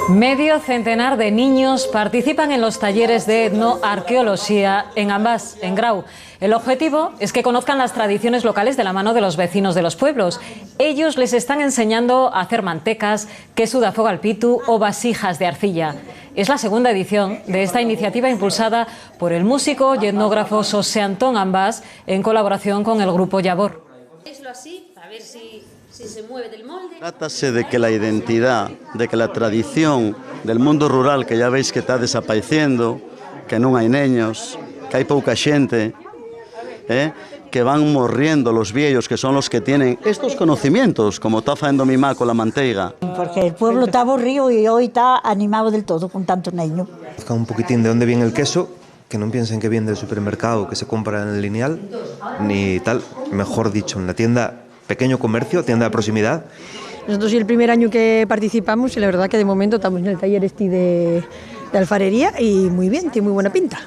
Medio centenar de niños participan en los talleres de etnoarqueología en Ambás, en Grau. El objetivo es que conozcan las tradiciones locales de la mano de los vecinos de los pueblos. Ellos les están enseñando a hacer mantecas, queso de afoga al pitu o vasijas de arcilla. Es la segunda edición de esta iniciativa impulsada por el músico y etnógrafo José Antón Ambás en colaboración con el grupo Yabor. Así, a ver si se mueve del molde. Trátase de que la identidad, de que la tradición del mundo rural, que ya veis que está desapareciendo, que non hai neños, que hai pouca xente, que van morriendo los viejos, que son los que tienen estos conocimientos, como está facendo mi má con la manteiga. Porque el pueblo está aburrido y hoy está animado del todo con tantos niños. Buscan un poquitín de dónde viene el queso, que no piensen que viene del supermercado, que se compra en el lineal, ni tal, mejor dicho, en la tienda, pequeño comercio, tienda de proximidad. Nosotros es el primer año que participamos y la verdad que de momento estamos en el taller de alfarería y muy bien, tiene muy buena pinta.